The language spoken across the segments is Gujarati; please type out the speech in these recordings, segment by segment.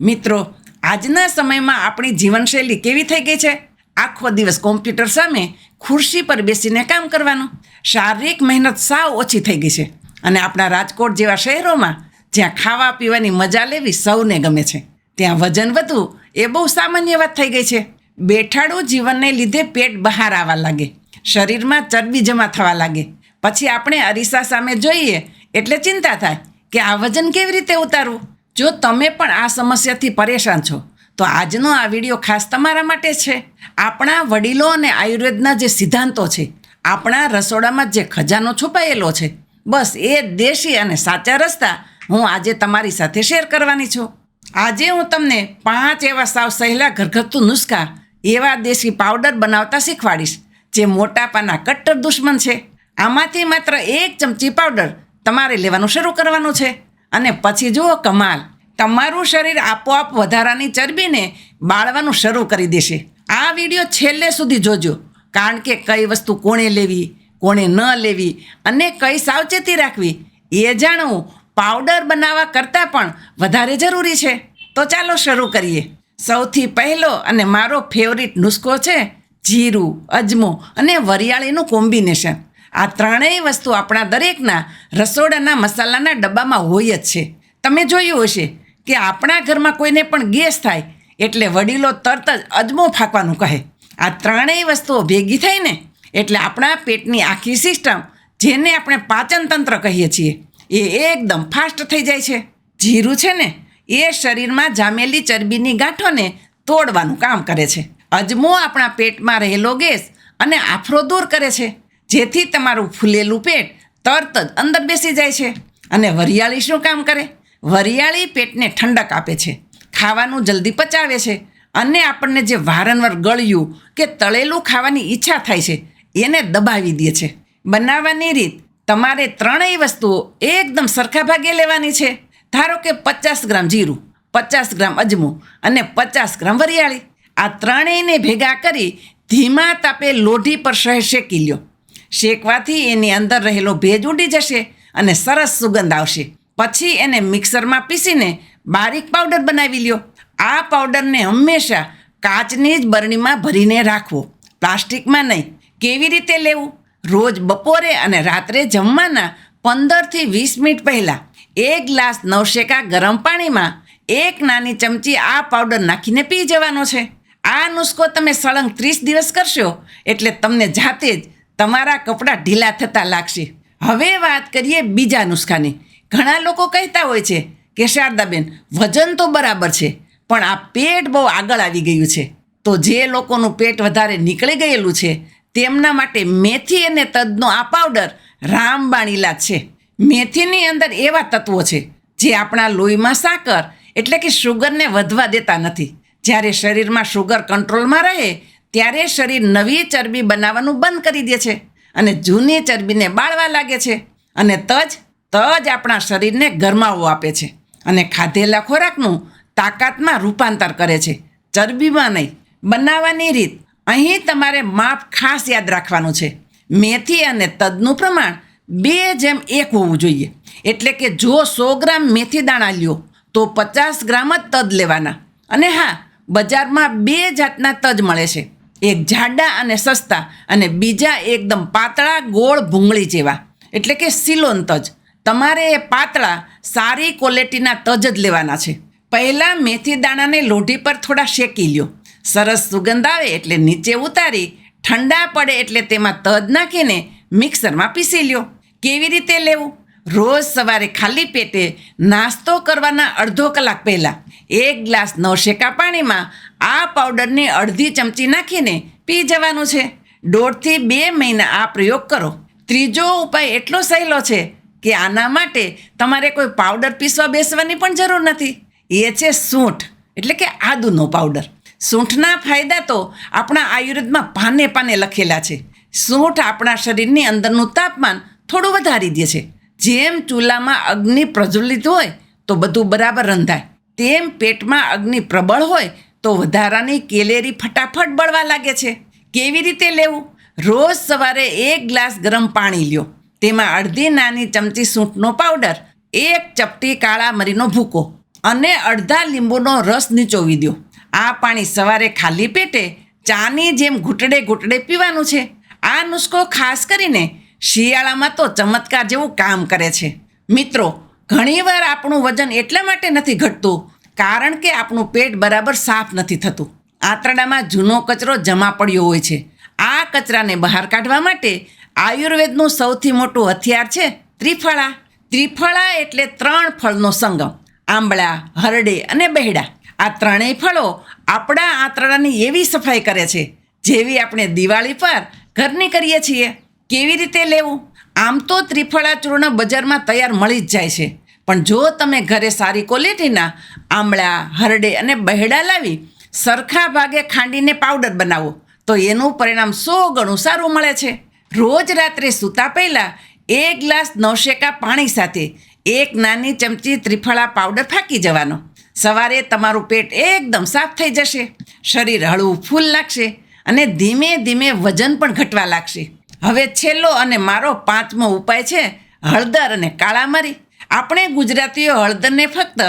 મિત્રો, આજના સમયમાં આપણી જીવનશૈલી કેવી થઈ ગઈ છે? આખો દિવસ કોમ્પ્યુટર સામે ખુરશી પર બેસીને કામ કરવાનું. શારીરિક મહેનત સાવ ઓછી થઈ ગઈ છે. અને આપણા રાજકોટ જેવા શહેરોમાં જ્યાં ખાવા પીવાની મજા લેવી સૌને ગમે છે, ત્યાં વજન વધવું એ બહુ સામાન્ય વાત થઈ ગઈ છે. બેઠાડું જીવનને લીધે પેટ બહાર આવવા લાગે, શરીરમાં ચરબી જમા થવા લાગે. પછી આપણે અરીસા સામે જોઈએ એટલે ચિંતા થાય કે આ વજન કેવી રીતે ઉતારવું. જો તમે પણ આ સમસ્યાથી પરેશાન છો તો આજનો આ વિડીયો ખાસ તમારા માટે છે. આપણા વડીલો અને આયુર્વેદના જે સિદ્ધાંતો છે, આપણા રસોડામાં જે ખજાનો છુપાયેલો છે, બસ એ દેશી અને સાચા રસ્તા હું આજે તમારી સાથે શેર કરવાની છું. આજે હું તમને 5 એવા સાવ સહેલા ઘરગથ્થુ નુસ્ખા, એવા દેશી પાવડર બનાવતા શીખવાડીશ જે મોટાપાના કટ્ટર દુશ્મન છે. આમાંથી માત્ર 1 ચમચી પાવડર તમારે લેવાનું શરૂ કરવાનું છે અને પછી જુઓ કમાલ, તમારું શરીર આપોઆપ વધારાની ચરબીને બાળવાનું શરૂ કરી દેશે. આ વિડીયો છેલ્લે સુધી જોજો, કારણ કે કઈ વસ્તુ કોણે લેવી, કોણે ન લેવી અને કઈ સાવચેતી રાખવી એ જાણવું પાવડર બનાવવા કરતાં પણ વધારે જરૂરી છે. તો ચાલો શરૂ કરીએ. સૌથી પહેલો અને મારો ફેવરિટ નુસ્ખો છે જીરું, અજમો અને વરિયાળીનું કોમ્બિનેશન. આ ત્રણેય વસ્તુ આપણા દરેકના રસોડાના મસાલાના ડબ્બામાં હોય જ છે. તમે જોયું હશે કે આપણા ઘરમાં કોઈને પણ ગેસ થાય એટલે વડીલો તરત જ અજમો ફાંકવાનું કહે. આ ત્રણેય વસ્તુઓ ભેગી થઈને એટલે આપણા પેટની આખી સિસ્ટમ, જેને આપણે પાચન તંત્ર કહીએ છીએ, એ એકદમ ફાસ્ટ થઈ જાય છે. જીરું છે ને, એ શરીરમાં જામેલી ચરબીની ગાંઠોને તોડવાનું કામ કરે છે. અજમો આપણા પેટમાં રહેલો ગેસ અને આફરો દૂર કરે છે, જેથી તમારું ફૂલેલું પેટ તરત જ અંદર બેસી જાય છે. અને વરિયાળી શું કામ કરે? વરિયાળી પેટને ઠંડક આપે છે, ખાવાનું જલ્દી પચાવે છે અને આપણને જે વારંવાર ગળ્યું કે તળેલું ખાવાની ઈચ્છા થાય છે એને દબાવી દે છે. બનાવવાની રીત: તમારે ત્રણેય વસ્તુઓ એકદમ સરખા ભાગે લેવાની છે. ધારો કે 50 ગ્રામ જીરું, 50 ગ્રામ અજમો અને 50 ગ્રામ વરિયાળી. આ ત્રણેયને ભેગા કરી ધીમા તાપે લોઢી પર સહેજ શેકી લ્યો. શેકવાથી એની અંદર રહેલો ભેજ ઉડી જશે અને સરસ સુગંધ આવશે. પછી એને મિક્સરમાં પીસીને બારીક પાવડર બનાવી લ્યો. આ પાવડરને હંમેશા કાચની જ બરણીમાં ભરીને રાખવો, પ્લાસ્ટિકમાં નહીં. કેવી રીતે લેવું? રોજ બપોરે અને રાત્રે જમવાના 15 થી 20 મિનિટ પહેલાં 1 ગ્લાસ નવશેકા ગરમ પાણીમાં 1 નાની ચમચી આ પાવડર નાખીને પી જવાનો છે. આ નુસ્ખો તમે સળંગ 30 દિવસ કરશો એટલે તમને જાતે જ તમારા કપડાં ઢીલા થતા લાગશે. હવે વાત કરીએ બીજા નુસ્ખાની. ઘણા લોકો કહેતા હોય છે કે શારદાબેન, વજન તો બરાબર છે પણ આ પેટ બહુ આગળ આવી ગયું છે. તો જે લોકોનું પેટ વધારે નીકળી ગયેલું છે તેમના માટે મેથી અને તજનો આ પાવડર રામબાણ ઈલાજ છે. મેથીની અંદર એવા તત્વો છે જે આપણા લોહીમાં સાકર એટલે કે શુગરને વધવા દેતા નથી. જ્યારે શરીરમાં શુગર કંટ્રોલમાં રહે ત્યારે શરીર નવી ચરબી બનાવવાનું બંધ કરી દે છે અને જૂની ચરબીને બાળવા લાગે છે. અને તજ આપણા શરીરને ગરમાવો આપે છે અને ખાધેલા ખોરાકનું તાકાતમાં રૂપાંતર કરે છે, ચરબીમાં નહીં. બનાવવાની રીત: અહીં તમારે માપ ખાસ યાદ રાખવાનું છે. મેથી અને તજનું પ્રમાણ 2:1 હોવું જોઈએ. એટલે કે જો 100 ગ્રામ મેથી દાણા લ્યો તો 50 ગ્રામ જ તજ લેવાના. અને હા, બજારમાં 2 જાતના તજ મળે છે, એક જાડા અને સસ્તા અને બીજા એકદમ પાતળા ગોળ ભૂંગળી જેવા, એટલે કે સિલોન તજ. તમારે એ પાતળા સારી ક્વોલિટીના તજ જ લેવાના છે. પહેલાં મેથી દાણાને લોઢી પર થોડા શેકી લ્યો. સરસ સુગંધ આવે એટલે નીચે ઉતારી ઠંડા પડે એટલે તેમાં તજ નાખીને મિક્સરમાં પીસી લ્યો. કેવી રીતે લેવું? રોજ સવારે ખાલી પેટે નાસ્તો કરવાના અડધો કલાક પહેલાં 1 ગ્લાસ નવશેકા પાણીમાં આ પાવડરની અડધી ચમચી નાખીને પી જવાનું છે. 1.5 થી 2 મહિના આ પ્રયોગ કરો. ત્રીજો ઉપાય એટલો સહેલો છે કે આના માટે તમારે કોઈ પાવડર પીસવા બેસવાની પણ જરૂર નથી. એ છે સૂંઠ, એટલે કે આદુનો પાવડર. સૂંઠના ફાયદા તો આપણા આયુર્વેદમાં પાને પાને લખેલા છે. સૂંઠ આપણા શરીરની અંદરનું તાપમાન થોડું વધારી દે છે. જેમ ચૂલામાં અગ્નિ પ્રજ્વલિત હોય તો બધું બરાબર રંધાય, તેમ પેટમાં અગ્નિ પ્રબળ હોય તો વધારાની કેલેરી ફટાફટ બળવા લાગે છે. કેવી રીતે લેવું? રોજ સવારે 1 ગ્લાસ ગરમ પાણી લ્યો. તેમાં અડધી નાની ચમચી સૂંઠનો પાવડર, 1 ચપટી કાળા મરીનો ભૂકો, અને અડધા લીંબુનો રસ નીચોવી દો. આ પાણી સવારે ખાલી પેટે ચાની જેમ ઘૂંટડે ઘૂંટડે પીવાનું છે. આ નુસ્ખો ખાસ કરીને શિયાળામાં તો ચમત્કાર જેવું કામ કરે છે. મિત્રો, ઘણીવાર આપણું વજન એટલા માટે નથી ઘટતું કારણ કે આપણું પેટ બરાબર સાફ નથી થતું. આંતરડામાં જૂનો કચરો જમા પડ્યો હોય છે. આ કચરાને બહાર કાઢવા માટે આયુર્વેદનું સૌથી મોટું હથિયાર છે ત્રિફળા. ત્રિફળા એટલે 3 ફળનો સંગમ. આંબળા, હરડે અને બહેડા. આ ત્રણેય ફળો આપણા આંતરડાની એવી સફાઈ કરે છે જેવી આપણે દિવાળી પર ઘરની કરીએ છીએ. કેવી રીતે લેવું? આમ તો ત્રિફળા ચૂર્ણ બજારમાં તૈયાર મળી જ જાય છે, પણ જો તમે ઘરે સારી ક્વોલિટીના આંબળા, હરડે અને બહેડા લાવી સરખા ભાગે ખાંડીને પાવડર બનાવો તો એનું પરિણામ 100 ગણું સારું મળે છે. રોજ રાત્રે સૂતા પહેલાં 1 ગ્લાસ નવશેકા પાણી સાથે 1 નાની ચમચી ત્રિફળા પાવડર ફાંકી જવાનો. સવારે તમારું પેટ એકદમ સાફ થઈ જશે, શરીર હળવું ફૂલ લાગશે અને ધીમે ધીમે વજન પણ ઘટવા લાગશે. હવે છેલ્લો અને મારો 5મો ઉપાય છે હળદર અને કાળા મરી. આપણે ગુજરાતીઓ હળદરને ફક્ત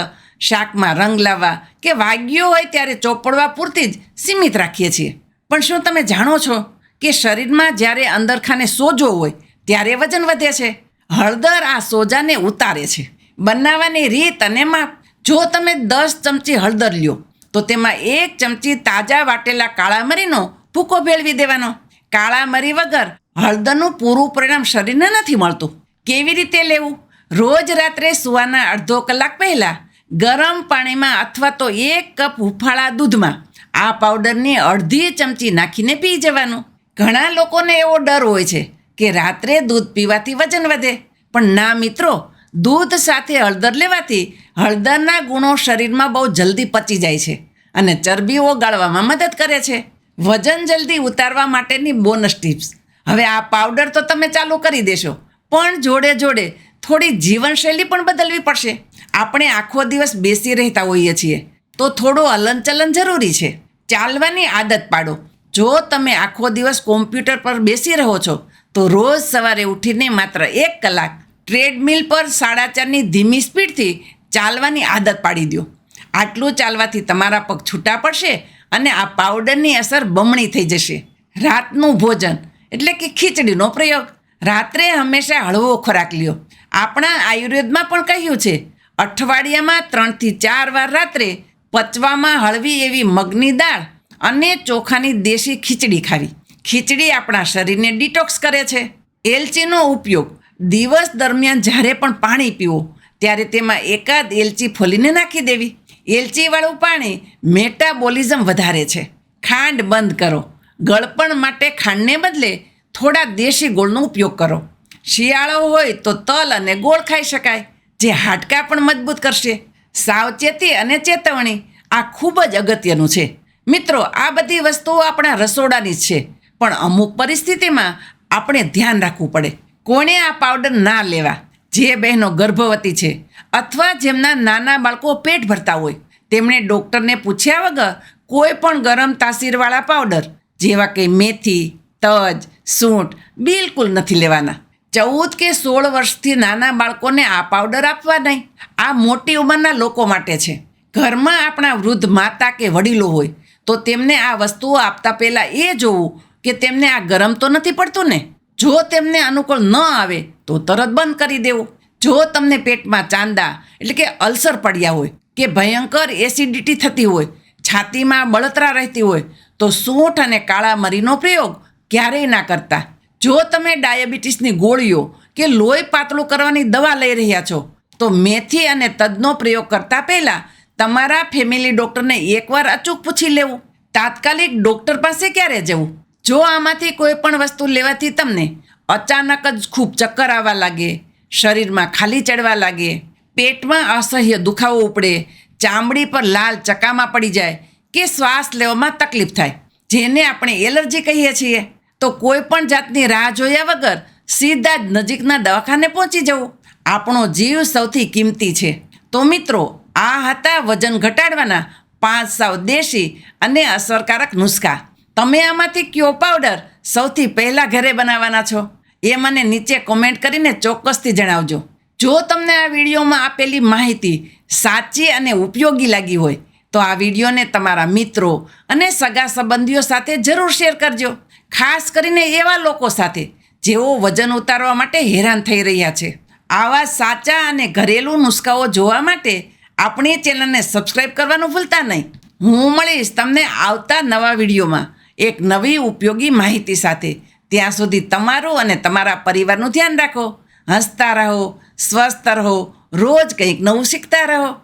શાકમાં રંગ લાવવા કે વાગ્યો હોય ત્યારે ચોપડવા પૂરતી જ સીમિત રાખીએ છીએ. પણ શું તમે જાણો છો કે શરીરમાં જ્યારે અંદરખાને સોજો હોય ત્યારે વજન વધે છે? હળદર આ સોજાને ઉતારે છે. બનાવવાની રીત અને માપ: જો તમે 10 ચમચી હળદર લ્યો તો તેમાં 1 ચમચી તાજા વાટેલા કાળા મરીનો ભૂકો ભેળવી દેવાનો. કાળા મરી વગર હળદરનું પૂરું પરિણામ શરીરને નથી મળતું. કેવી રીતે લેવું? રોજ રાત્રે સૂવાના અડધો કલાક પહેલાં ગરમ પાણીમાં અથવા તો 1 કપ હુંફાળા દૂધમાં આ પાવડરની અડધી ચમચી નાખીને પી જવાનું. ઘણા લોકોને એવો ડર હોય છે કે રાત્રે દૂધ પીવાથી વજન વધે, પણ ના મિત્રો, દૂધ સાથે હળદર લેવાથી હળદરના ગુણો શરીરમાં બહુ જલ્દી પચી જાય છે અને ચરબી ઓગાળવામાં મદદ કરે છે. વજન જલ્દી ઉતારવા માટેની બોનસ ટિપ્સ: હવે આ પાવડર તો તમે ચાલુ કરી દેશો, પણ જોડે જોડે થોડી જીવનશૈલી પણ બદલવી પડશે. આપણે આખો દિવસ બેસી રહેતા હોઈએ છીએ તો થોડું હલનચલન જરૂરી છે. ચાલવાની આદત પાડો. જો તમે આખો દિવસ કોમ્પ્યુટર પર બેસી રહો છો તો રોજ સવારે ઉઠીને માત્ર 1 કલાક ટ્રેડમિલ પર 4.5ની ધીમી સ્પીડથી ચાલવાની આદત પાડી દો. આટલું ચાલવાથી તમારા પગ છૂટા પડશે અને આ પાવડરની અસર બમણી થઈ જશે. રાતનું ભોજન એટલે કે ખીચડીનો પ્રયોગ: રાત્રે હંમેશા હળવો ખોરાક લ્યો. આપણા આયુર્વેદમાં પણ કહ્યું છે અઠવાડિયામાં 3 થી 4 વાર રાત્રે પચવામાં હળવી એવી મગની દાળ અને ચોખાની દેશી ખીચડી ખાવી. ખીચડી આપણા શરીરને ડિટોક્સ કરે છે. એલચીનો ઉપયોગ: દિવસ દરમિયાન જ્યારે પણ પાણી પીવો ત્યારે તેમાં એકાદ એલચી ફોલીને નાખી દેવી. એલચીવાળું પાણી મેટાબોલિઝમ વધારે છે. ખાંડ બંધ કરો. ગળપણ માટે ખાંડને બદલે થોડા દેશી ગોળનો ઉપયોગ કરો. શિયાળો હોય તો તલ અને ગોળ ખાઈ શકાય, જે હાડકાં પણ મજબૂત કરશે. સાવચેતી અને ચેતવણી: આ ખૂબ જ અગત્યનું છે. મિત્રો, આ બધી વસ્તુઓ આપણા રસોડાની જ છે, પણ અમુક પરિસ્થિતિમાં આપણે ધ્યાન રાખવું પડે. કોણે આ પાવડર ના લેવા? જે બહેનો ગર્ભવતી છે અથવા જેમના નાના બાળકો પેટ ભરતા હોય તેમણે ડૉક્ટરને પૂછ્યા વગર કોઈ પણ ગરમ તાસીરવાળા પાવડર જેવા કે મેથી, તજ, સૂંઠ બિલકુલ નથી લેવાના. 14 કે 16 વર્ષથી નાના બાળકોને આ પાવડર આપવા નહીં. આ મોટી ઉંમરના લોકો માટે છે. ઘરમાં આપણા વૃદ્ધ માતા કે વડીલો હોય તો તેમને આ વસ્તુઓ આપતા પહેલાં એ જોવું કે તેમને આ ગરમ તો નથી પડતું ને. જો તેમને અનુકૂળ ન આવે તો તરત બંધ કરી દેવું. જો તમને પેટમાં ચાંદા એટલે કે અલ્સર પડ્યા હોય કે ભયંકર એસિડિટી થતી હોય, છાતીમાં બળતરા રહેતી હોય તો સૂંઠ અને કાળા મરીનો પ્રયોગ ક્યારેય ના કરતા. જો તમે ડાયાબિટીસની ગોળીઓ કે લોહી પાતળું કરવાની દવા લઈ રહ્યા છો તો મેથી અને તજનો પ્રયોગ કરતાં પહેલાં તમારા ફેમિલી ડૉક્ટરને એકવાર અચૂક પૂછી લેવું. તાત્કાલિક ડૉક્ટર પાસે ક્યારે જવું? જો આમાંથી કોઈ પણ વસ્તુ લેવાથી તમને અચાનક જ ખૂબ ચક્કર આવવા લાગે, શરીરમાં ખાલી ચડવા લાગે, પેટમાં અસહ્ય દુખાવો ઉપડે, ચામડી પર લાલ ચકામા પડી જાય કે શ્વાસ લેવામાં તકલીફ થાય, જેને આપણે એલર્જી કહીએ છીએ, તો કોઈ પણ જાતની રાહ જોયા વગર સીધા જ નજીકના દવાખાને પહોંચી જવું. આપણો જીવ સૌથી કિંમતી છે. તો મિત્રો, આ હતા વજન ઘટાડવાના 5 સાવ દેશી અને અસરકારક નુસ્ખા. તમે આમાંથી કયો પાવડર સૌથી પહેલાં ઘરે બનાવવાના છો એ મને નીચે કોમેન્ટ કરીને ચોક્કસથી જણાવજો. જો તમને આ વિડીયોમાં આપેલી માહિતી સાચી અને ઉપયોગી લાગી હોય તો આ વિડીયોને તમારા મિત્રો અને સગા સંબંધીઓ સાથે જરૂર શેર કરજો. ખાસ કરીને એવા લોકો સાથે જેઓ વજન ઉતારવા માટે હેરાન થઈ રહ્યા છે. આવા સાચા અને ઘરેલું નુસ્ખાઓ જોવા માટે આપણી ચેનલને સબસ્ક્રાઈબ કરવાનું ભૂલતા નહીં. હું મળીશ તમને આવતા નવા વિડીયોમાં એક નવી ઉપયોગી માહિતી સાથે. ત્યાં સુધી તમારું અને તમારા પરિવારનું ધ્યાન રાખો. હસતા રહો, સ્વસ્થ રહો, રોજ કંઈક નવું શીખતા રહો.